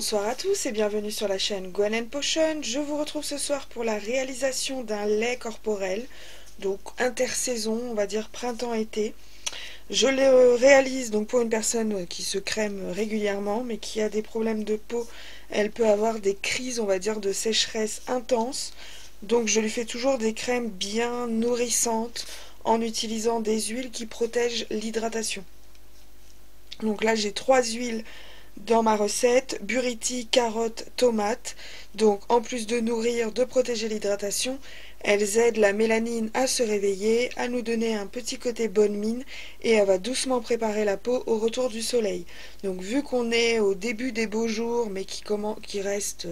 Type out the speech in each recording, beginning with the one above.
Bonsoir à tous et bienvenue sur la chaîne Gwen Potion. Je vous retrouve ce soir pour la réalisation d'un lait corporel, donc intersaison, on va dire printemps-été. Je le réalise donc pour une personne qui se crème régulièrement mais qui a des problèmes de peau. Elle peut avoir des crises, on va dire, de sécheresse intense. Donc je lui fais toujours des crèmes bien nourrissantes en utilisant des huiles qui protègent l'hydratation. Donc là j'ai 3 huiles dans ma recette: buriti, carotte, tomate. Donc en plus de nourrir, de protéger l'hydratation, elles aident la mélanine à se réveiller, à nous donner un petit côté bonne mine, et elle va doucement préparer la peau au retour du soleil. Donc vu qu'on est au début des beaux jours mais qui reste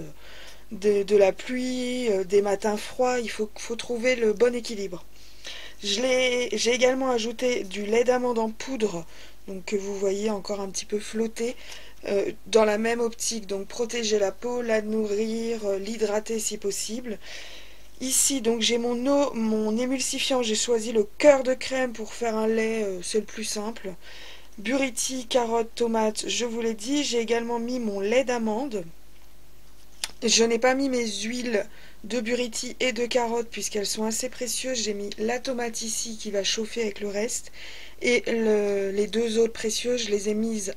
de la pluie, des matins froids, il faut trouver le bon équilibre. J'ai également ajouté du lait d'amande en poudre, donc que vous voyez encore un petit peu flotter, dans la même optique, donc protéger la peau, la nourrir, l'hydrater si possible. Ici donc j'ai mon eau, mon émulsifiant, j'ai choisi le cœur de crème pour faire un lait, c'est le plus simple. Buriti, carotte, tomate, je vous l'ai dit. J'ai également mis mon lait d'amande. Je n'ai pas mis mes huiles de buriti et de carotte puisqu'elles sont assez précieuses. J'ai mis la tomate ici qui va chauffer avec le reste. Et les deux autres précieuses, je les ai mises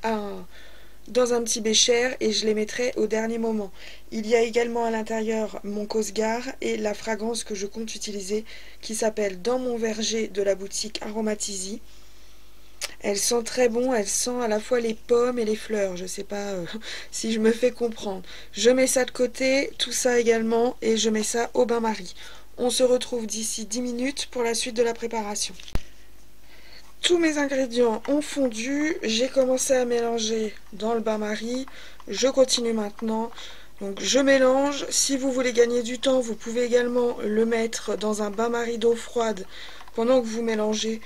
dans un petit bécher et je les mettrai au dernier moment. Il y a également à l'intérieur mon Cosgar et la fragrance que je compte utiliser qui s'appelle Dans mon verger de la boutique Aromatisi. Elle sent très bon, elle sent à la fois les pommes et les fleurs, je sais pas si je me fais comprendre. Je mets ça de côté, tout ça également, et je mets ça au bain-marie. On se retrouve d'ici 10 minutes pour la suite de la préparation. Tous mes ingrédients ont fondu, j'ai commencé à mélanger dans le bain-marie, je continue maintenant. Donc je mélange. Si vous voulez gagner du temps, vous pouvez également le mettre dans un bain-marie d'eau froide pendant que vous mélangez.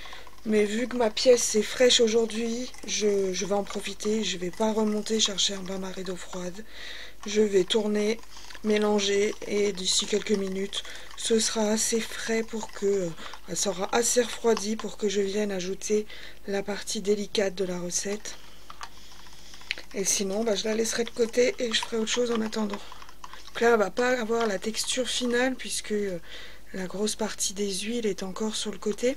Mais vu que ma pièce est fraîche aujourd'hui, je vais en profiter. Je ne vais pas remonter chercher un bain-marie d'eau froide. Je vais tourner, mélanger et d'ici quelques minutes, ce sera assez frais pour que elle sera assez refroidi pour que je vienne ajouter la partie délicate de la recette. Et sinon, je la laisserai de côté et je ferai autre chose en attendant. Donc là, elle va pas avoir la texture finale puisque la grosse partie des huiles est encore sur le côté.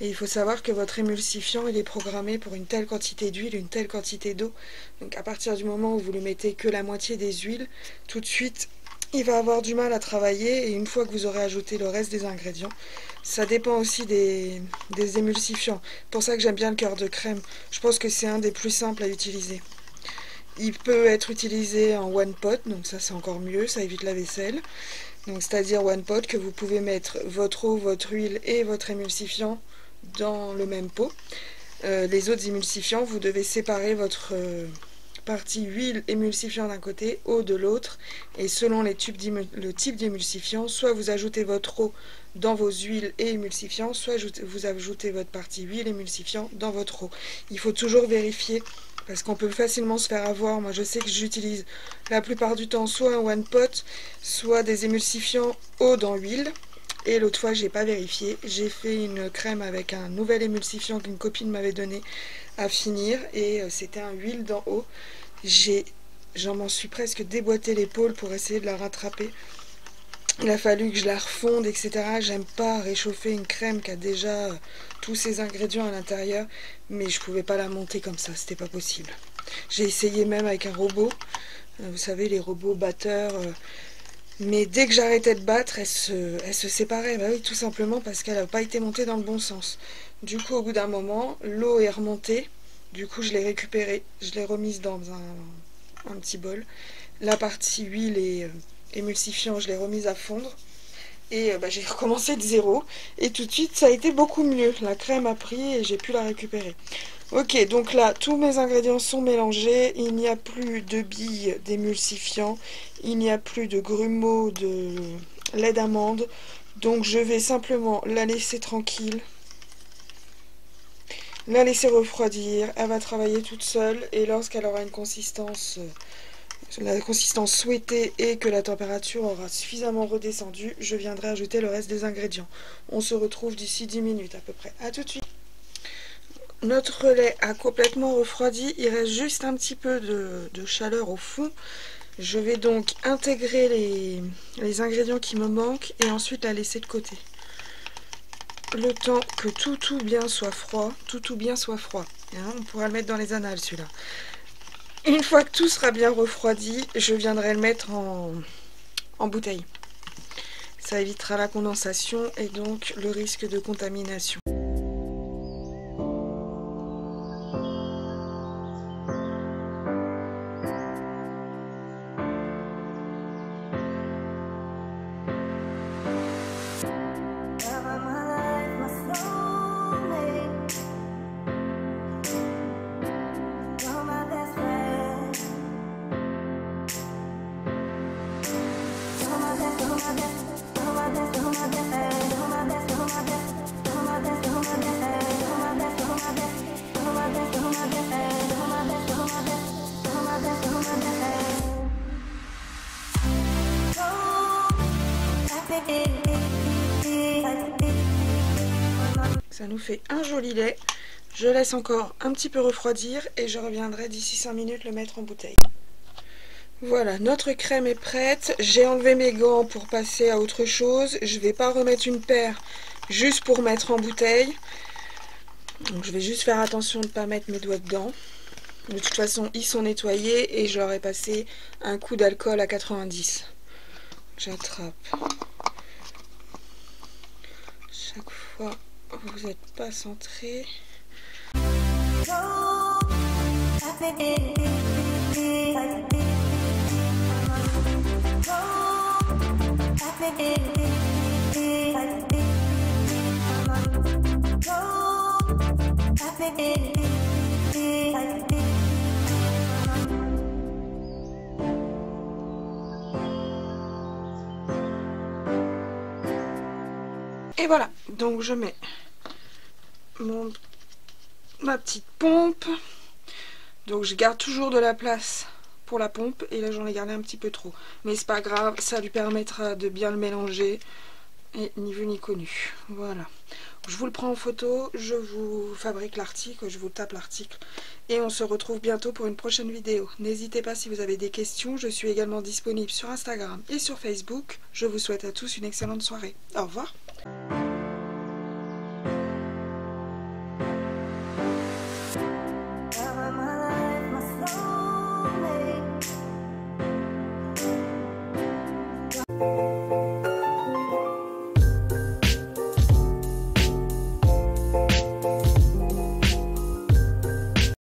Et il faut savoir que votre émulsifiant, il est programmé pour une telle quantité d'huile, une telle quantité d'eau. Donc à partir du moment où vous lui mettez que la moitié des huiles, tout de suite, il va avoir du mal à travailler. Et une fois que vous aurez ajouté le reste des ingrédients, ça dépend aussi des émulsifiants. C'est pour ça que j'aime bien le cœur de crème. Je pense que c'est un des plus simples à utiliser. Il peut être utilisé en one pot, donc ça c'est encore mieux, ça évite la vaisselle. Donc c'est-à-dire one pot que vous pouvez mettre votre eau, votre huile et votre émulsifiant dans le même pot. Les autres émulsifiants, vous devez séparer votre partie huile émulsifiant d'un côté, eau de l'autre, et selon le type d'émulsifiant, soit vous ajoutez votre eau dans vos huiles et émulsifiants, soit vous ajoutez votre partie huile émulsifiant dans votre eau. Il faut toujours vérifier parce qu'on peut facilement se faire avoir. Moi je sais que j'utilise la plupart du temps soit un one pot, soit des émulsifiants eau dans l'huile. Et l'autre fois j'ai pas vérifié, j'ai fait une crème avec un nouvel émulsifiant qu'une copine m'avait donné à finir et c'était un huile dans eau. J'en m'en suis presque déboîté l'épaule pour essayer de la rattraper. Il a fallu que je la refonde, etc. J'aime pas réchauffer une crème qui a déjà tous ses ingrédients à l'intérieur, mais je pouvais pas la monter comme ça, c'était pas possible. J'ai essayé même avec un robot, vous savez, les robots batteurs, mais dès que j'arrêtais de battre, elle se séparait. Bah oui, tout simplement parce qu'elle n'a pas été montée dans le bon sens. Du coup, au bout d'un moment, l'eau est remontée. Du coup, je l'ai récupérée, je l'ai remise dans un petit bol. La partie huile et émulsifiant, je l'ai remise à fondre. Et j'ai recommencé de zéro. Et tout de suite, ça a été beaucoup mieux. La crème a pris et j'ai pu la récupérer. Ok, donc là, tous mes ingrédients sont mélangés. Il n'y a plus de billes d'émulsifiant. Il n'y a plus de grumeaux, de lait d'amande. Donc je vais simplement la laisser tranquille. La laisser refroidir. Elle va travailler toute seule. Et lorsqu'elle aura une consistance... la consistance souhaitée et que la température aura suffisamment redescendu, je viendrai ajouter le reste des ingrédients. On se retrouve d'ici 10 minutes à peu près. A tout de suite. Notre lait a complètement refroidi, il reste juste un petit peu de chaleur au fond. Je vais donc intégrer les ingrédients qui me manquent et ensuite la laisser de côté. Le temps que tout bien soit froid, tout bien soit froid. Hein, on pourra le mettre dans les annales celui-là. Une fois que tout sera bien refroidi, je viendrai le mettre en bouteille. Ça évitera la condensation et donc le risque de contamination. Ça nous fait un joli lait. Je laisse encore un petit peu refroidir et je reviendrai d'ici 5 minutes le mettre en bouteille. Voilà, notre crème est prête. J'ai enlevé mes gants pour passer à autre chose. Je ne vais pas remettre une paire juste pour mettre en bouteille. Donc je vais juste faire attention de ne pas mettre mes doigts dedans. De toute façon, ils sont nettoyés et je leur ai passé un coup d'alcool à 90. J'attrape. Chaque fois, vous n'êtes pas centré. Et voilà, donc je mets ma petite pompe. Donc je garde toujours de la place pour la pompe et là j'en ai gardé un petit peu trop. Mais c'est pas grave, ça lui permettra de bien le mélanger et ni vu ni connu. Voilà. Je vous le prends en photo, je vous fabrique l'article, je vous tape l'article et on se retrouve bientôt pour une prochaine vidéo. N'hésitez pas si vous avez des questions, je suis également disponible sur Instagram et sur Facebook. Je vous souhaite à tous une excellente soirée. Au revoir.